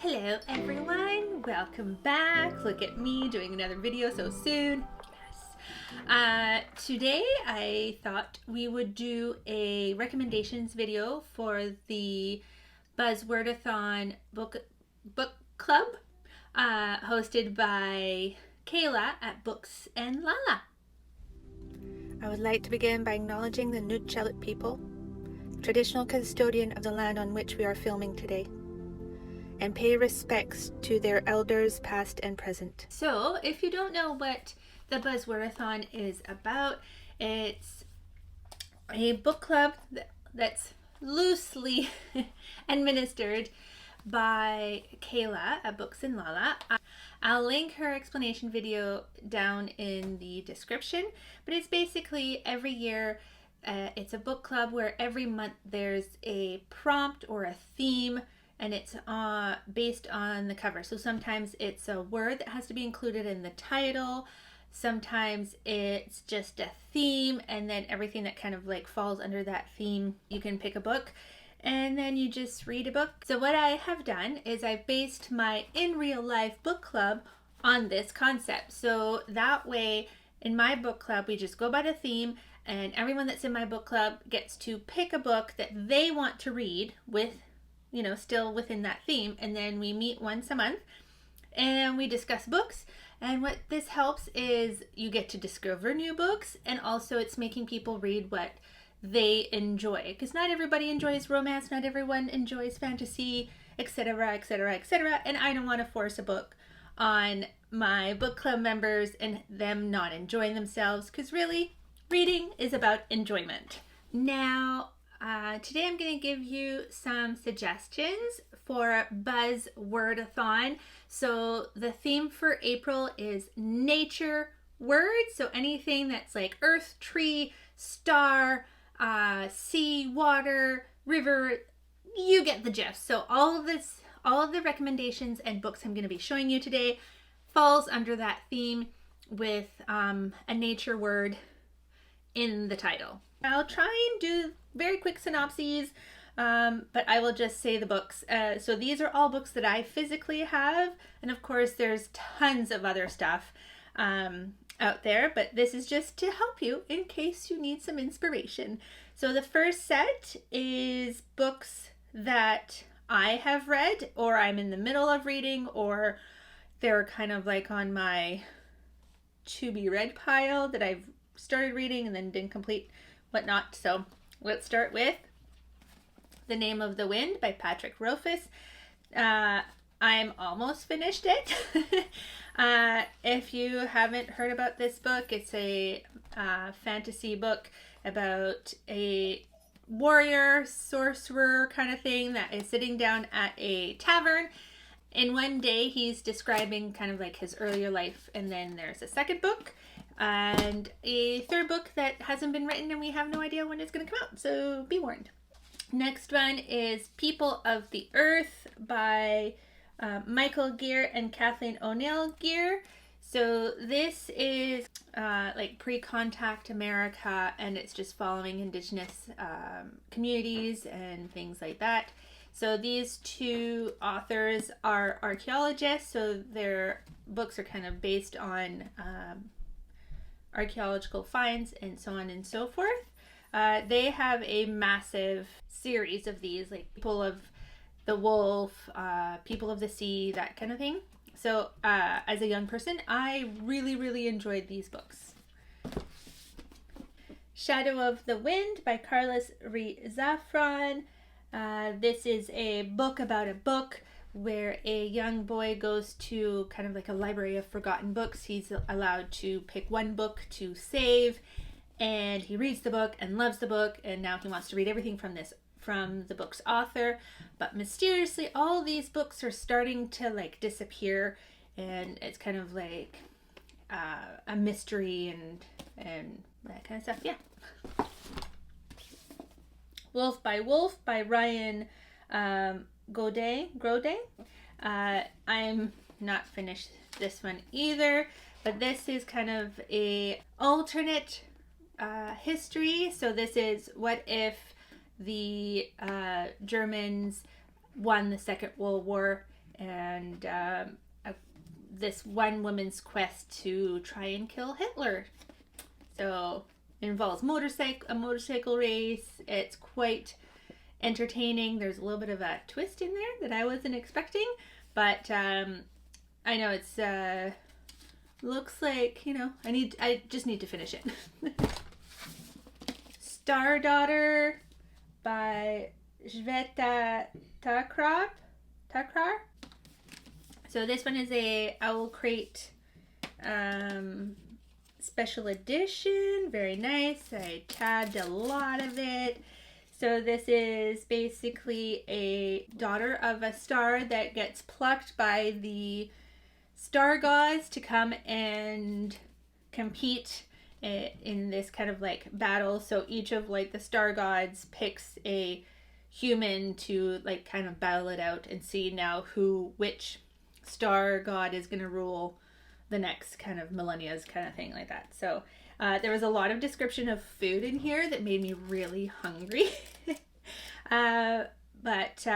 Hello everyone, welcome back. Look at me doing another video so soon. Yes. Today I thought we would do a recommendations video for the Buzzwordathon book club hosted by Kayla at Books and Lala. I would like to begin by acknowledging the Nutchellet people, traditional custodian of the land on which we are filming today, and pay respects to their elders past and present. So if you don't know what the Buzzwordathon is about, it's a book club that's loosely administered by Kayla at Books and Lala. I'll link her explanation video down in the description, but it's basically every year it's a book club where every month there's a prompt or a theme, and it's based on the cover. So sometimes it's a word that has to be included in the title. Sometimes it's just a theme, and then everything that kind of like falls under that theme. You can pick a book and then you just read a book. So what I have done is I've based my in real life book club on this concept. So that way in my book club, we just go by the theme, and everyone that's in my book club gets to pick a book that they want to read with, you know, still within that theme, and then we meet once a month and we discuss books. And what this helps is you get to discover new books, and also it's making people read what they enjoy, because not everybody enjoys romance, not everyone enjoys fantasy, etc., etc., etc. And I don't want to force a book on my book club members and them not enjoying themselves, because really reading is about enjoyment. Now today I'm going to give you some suggestions for Buzzwordathon. So the theme for April is nature words. So anything that's like earth, tree, star, sea, water, river, you get the gist. So all of the recommendations and books I'm going to be showing you today falls under that theme with a nature word in the title. I'll try and do very quick synopses, but I will just say the books. So these are all books that I physically have, and of course there's tons of other stuff out there, but this is just to help you in case you need some inspiration. So the first set is books that I have read, or I'm in the middle of reading, or they're kind of like on my to be read pile that I've started reading and then didn't complete, whatnot. So let's start with The Name of the Wind by Patrick Rothfuss. I'm almost finished it. If you haven't heard about this book, it's a fantasy book about a warrior, sorcerer kind of thing that is sitting down at a tavern. In one day, he's describing kind of like his earlier life, and then there's a second book and a third book that hasn't been written, and we have no idea when it's going to come out, so be warned. Next one is People of the Earth by Michael Gear and Kathleen O'Neill Gear. So this is like pre-contact America, and it's just following indigenous communities and things like that. So these two authors are archaeologists, so their books are kind of based on archaeological finds and so on and so forth. They have a massive series of these, like People of the Wolf, People of the Sea, that kind of thing. So as a young person, I really enjoyed these books. Shadow of the Wind by Carlos Zafran. This is a book about a book where a young boy goes to kind of like a library of forgotten books. He's allowed to pick one book to save, and he reads the book and loves the book, and now he wants to read everything from the book's author. But mysteriously, all these books are starting to like disappear, and it's kind of like a mystery and that kind of stuff. Yeah. Wolf by Ryan Grode. I'm not finished this one either, but this is kind of a alternate history. So this is what if the Germans won the Second World War and this one woman's quest to try and kill Hitler. So it involves a motorcycle race. It's quite entertaining. There's a little bit of a twist in there that I wasn't expecting, but I know it's looks like, you know, I just need to finish it. Star Daughter by Shweta Thakrar. So this one is a Owl Crate special edition. Very nice. I tabbed a lot of it. So this is basically a daughter of a star that gets plucked by the star gods to come and compete in this kind of like battle. So each of like the star gods picks a human to like kind of battle it out and see now which star god is going to rule the next kind of millennia's kind of thing like that. So there was a lot of description of food in here that made me really hungry. But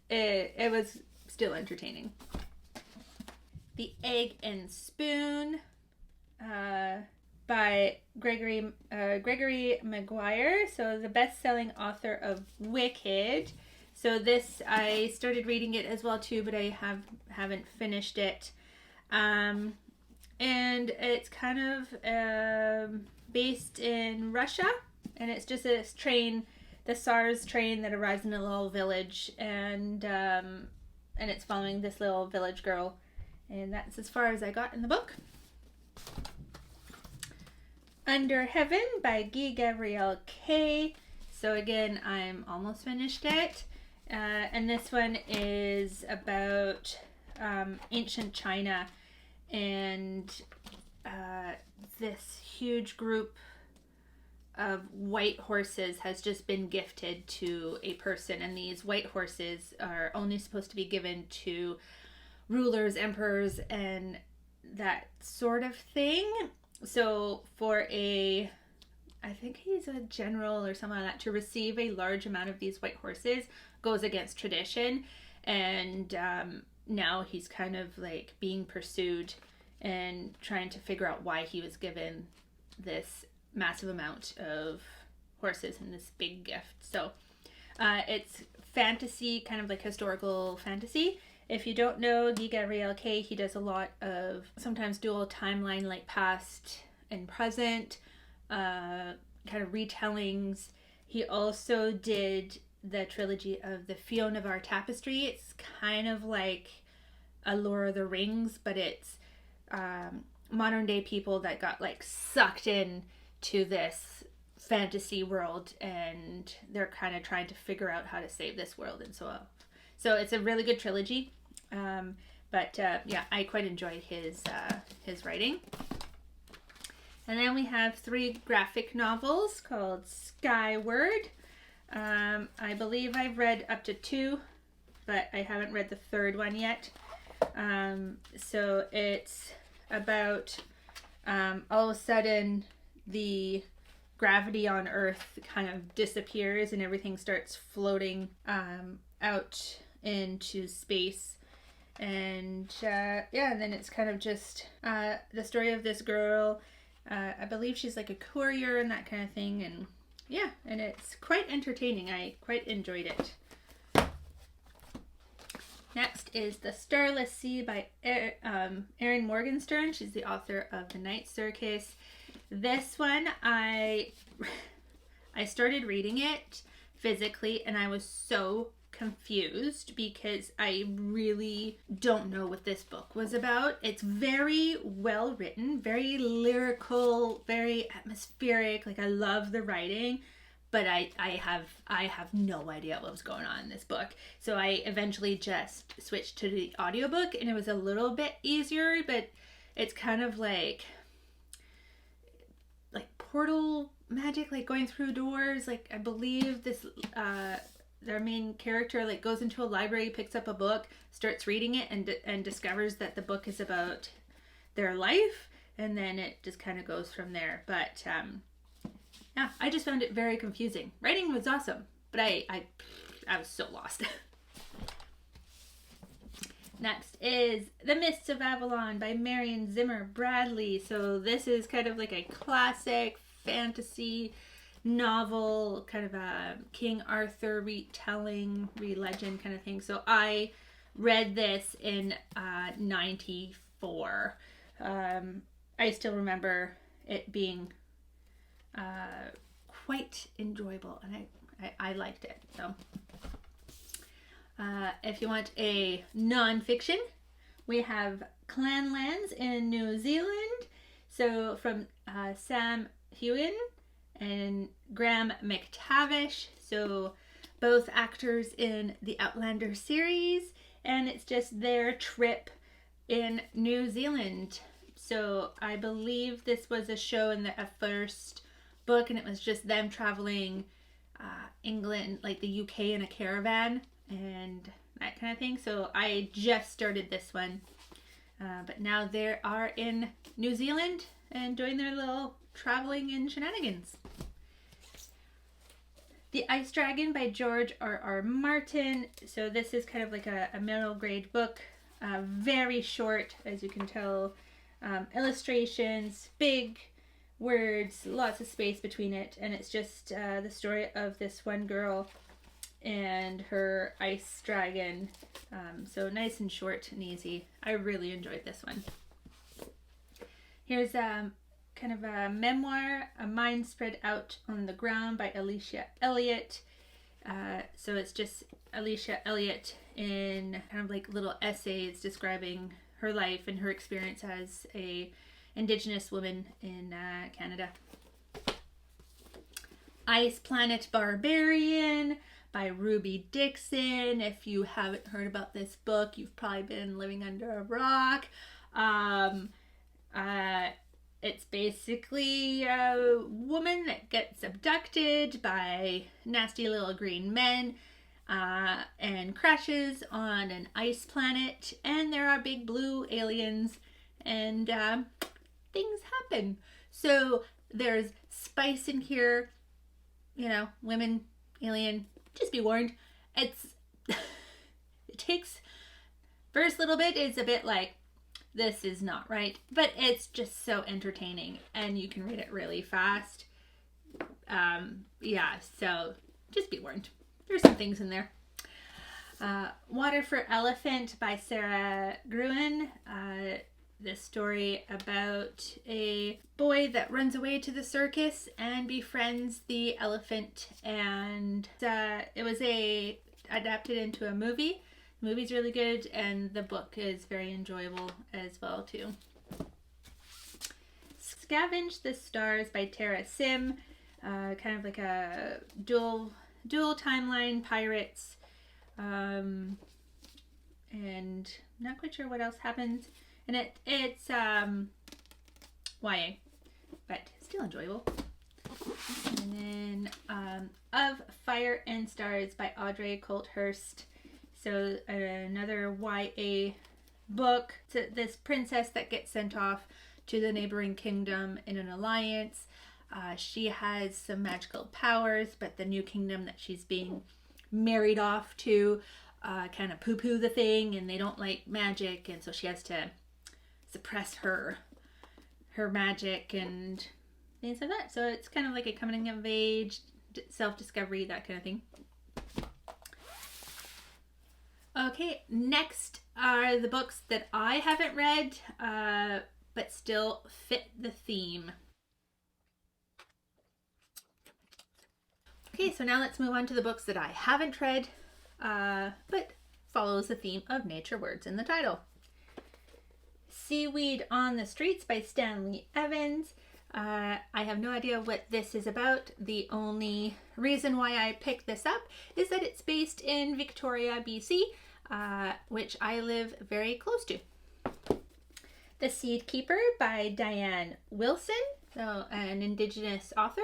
it was still entertaining. The Egg and Spoon by Gregory Maguire. So the best-selling author of Wicked. So this, I started reading it as well too, but I haven't finished it. And it's kind of based in Russia, and it's just a train, the SARS train that arrives in a little village, and it's following this little village girl, and that's as far as I got in the book. Under Heaven by Guy Gabriel Kay. So again, I'm almost finished it, and this one is about ancient China, and this huge group of white horses has just been gifted to a person, and these white horses are only supposed to be given to rulers, emperors, and that sort of thing. So for I think he's a general or something like that, to receive a large amount of these white horses goes against tradition, and now he's kind of like being pursued and trying to figure out why he was given this massive amount of horses and this big gift. So it's fantasy, kind of like historical fantasy. If you don't know Guy Gabriel Kay, he does a lot of sometimes dual timeline, like past and present, kind of retellings. He also did the trilogy of the Fiona of Our Tapestry. It's kind of like a Lord of the Rings, but it's modern day people that got like sucked in to this fantasy world, and they're kind of trying to figure out how to save this world and so on. So it's a really good trilogy. Yeah, I quite enjoyed his writing. And then we have 3 graphic novels called Skyward. I believe I've read up to 2, but I haven't read the 3rd one yet. So it's about all of a sudden the gravity on Earth kind of disappears and everything starts floating out into space. And and then it's kind of just the story of this girl. I believe she's like a courier and that kind of thing, and yeah, and it's quite entertaining. I quite enjoyed it. Next is The Starless Sea by Erin Morgenstern. She's the author of The Night Circus. This one, I started reading it physically, and I was so confused because I really don't know what this book was about. It's very well written, very lyrical, very atmospheric. Like, I love the writing, but I have no idea what was going on in this book. So I eventually just switched to the audiobook, and it was a little bit easier, but it's kind of like portal magic, like going through doors. Like, I believe this their main character like goes into a library, picks up a book, starts reading it, and discovers that the book is about their life, and then it just kind of goes from there. But yeah, I just found it very confusing. Writing was awesome, but I was so lost. Next is The Mists of Avalon by Marion Zimmer Bradley. So this is kind of like a classic fantasy novel, kind of a King Arthur retelling, re-legend kind of thing. So I read this in 94. I still remember it being quite enjoyable, and I liked it. So if you want a non-fiction, we have Clanlands in New Zealand. So from Sam Heughan and Graham McTavish. So both actors in the Outlander series, and it's just their trip in New Zealand. So I believe this was a show in the first book, and it was just them traveling England, like the UK, in a caravan and that kind of thing. So I just started this one, but now they are in New Zealand and doing their little traveling and shenanigans. The Ice Dragon by George R.R. Martin. So this is kind of like a middle grade book, very short, as you can tell. Illustrations, big words, lots of space between it, and it's just the story of this one girl and her ice dragon. So nice and short and easy. I really enjoyed this one. Here's kind of a memoir, A Mind Spread Out on the Ground by Alicia Elliott. So it's just Alicia Elliott in kind of like little essays describing her life and her experience as a Indigenous woman in Canada. Ice Planet Barbarian by Ruby Dixon. If you haven't heard about this book, you've probably been living under a rock. It's basically a woman that gets abducted by nasty little green men and crashes on an ice planet, and there are big blue aliens, and things happen. So there's spice in here, you know, women, alien, just be warned. It takes, first little bit is a bit like, this is not right, but it's just so entertaining, and you can read it really fast. Yeah, so just be warned. There's some things in there. Water for Elephant by Sarah Gruen. This story about a boy that runs away to the circus and befriends the elephant, and it was adapted into a movie. The movie's really good, and the book is very enjoyable as well too. Scavenge the Stars by Tara Sim. Kind of like a dual timeline, pirates, and not quite sure what else happens. And it's YA, but still enjoyable. And then Of Fire and Stars by Audrey Colthurst. So another YA book. It's this princess that gets sent off to the neighboring kingdom in an alliance. She has some magical powers, but the new kingdom that she's being married off to kind of poo-poo the thing, and they don't like magic, and so she has to suppress her magic and things like that. So it's kind of like a coming of age, self-discovery, that kind of thing. Okay, next are the books that I haven't read, but still fit the theme. Okay, so now let's move on to the books that I haven't read, but follows the theme of nature words in the title. Seaweed on the Streets by Stanley Evans. I have no idea what this is about. The only reason why I picked this up is that it's based in Victoria, BC, which I live very close to. The Seed Keeper by Diane Wilson, so an Indigenous author.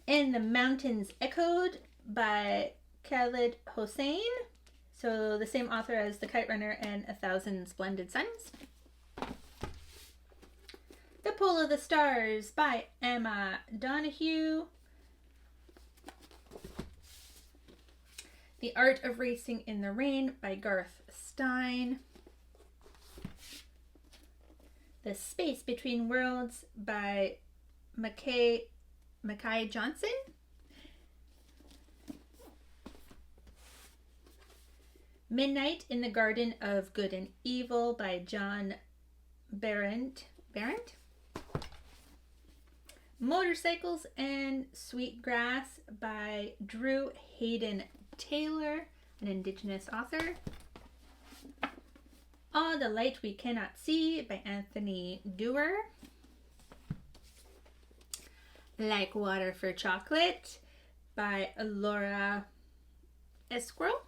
In the Mountains Echoed by Khaled Hossein, so the same author as The Kite Runner and A Thousand Splendid Suns. The Pull of the Stars by Emma Donoghue. The Art of Racing in the Rain by Garth Stein. The Space Between Worlds by Mackay Johnson. Midnight in the Garden of Good and Evil by John Berendt. Motorcycles and Sweetgrass by Drew Hayden Taylor, an Indigenous author. All the Light We Cannot See by Anthony Doerr. Like Water for Chocolate by Laura Esquirrel.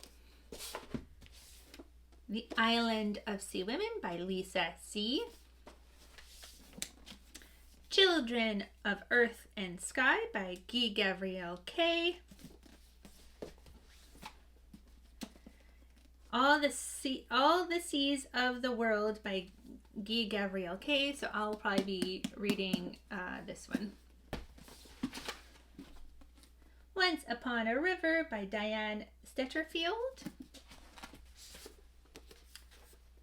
The Island of Sea Women by Lisa C. Children of Earth and Sky by Guy Gabriel Kay. All the Seas of the World by Guy Gabriel Kay. So I'll probably be reading this one. Once Upon a River by Diane Stetterfield.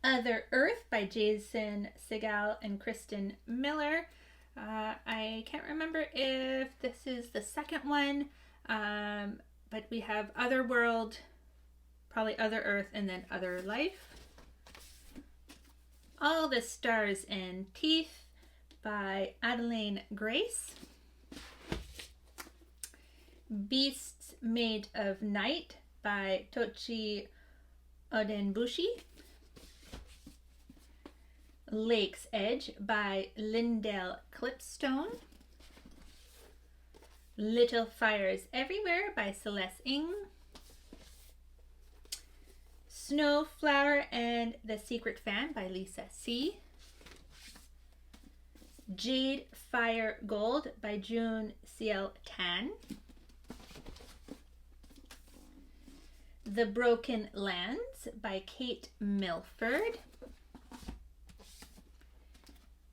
Other Earth by Jason Segal and Kristen Miller. I can't remember if this is the second one, but we have Other World, probably Other Earth, and then Other Life. All the Stars and Teeth by Adeline Grace. Beasts Made of Night by Tochi Odenbushi. Lake's Edge by Lindell Clipstone. Little Fires Everywhere by Celeste Ng. Snowflower and the Secret Fan by Lisa C. Jade Fire Gold by June C.L. Tan. The Broken Lands by Kate Milford.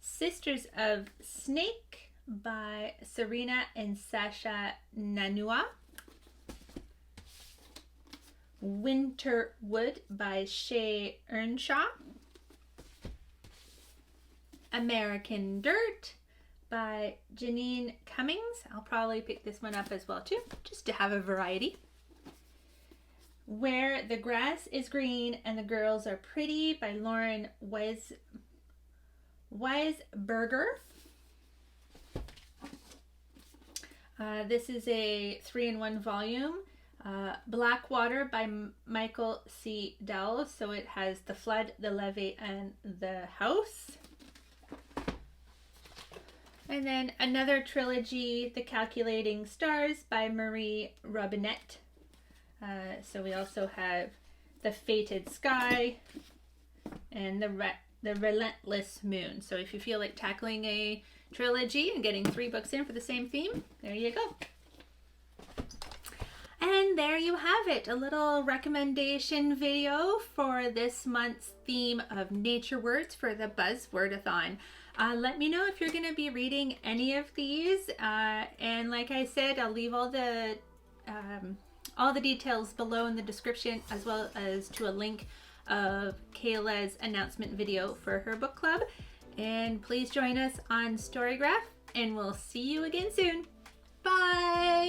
Sisters of Snake by Serena and Sasha Nanua. Winterwood by Shay Earnshaw. American Dirt by Janine Cummings. I'll probably pick this one up as well too, just to have a variety. Where the Grass is Green and the Girls Are Pretty by Lauren Weisberger. This is a 3-in-1 volume. Blackwater by Michael C. Dowell. So it has The Flood, The Levee, and The House. And then another trilogy, The Calculating Stars by Marie Robinette. So we also have The Fated Sky and The Relentless Moon. So if you feel like tackling a trilogy and getting 3 books in for the same theme, there you go. And there you have it, a little recommendation video for this month's theme of nature words for the Buzzwordathon. Let me know if you're going to be reading any of these. And like I said, I'll leave all the details below in the description, as well as to a link of Kayla's announcement video for her book club. And please join us on Storygraph, and we'll see you again soon. Bye!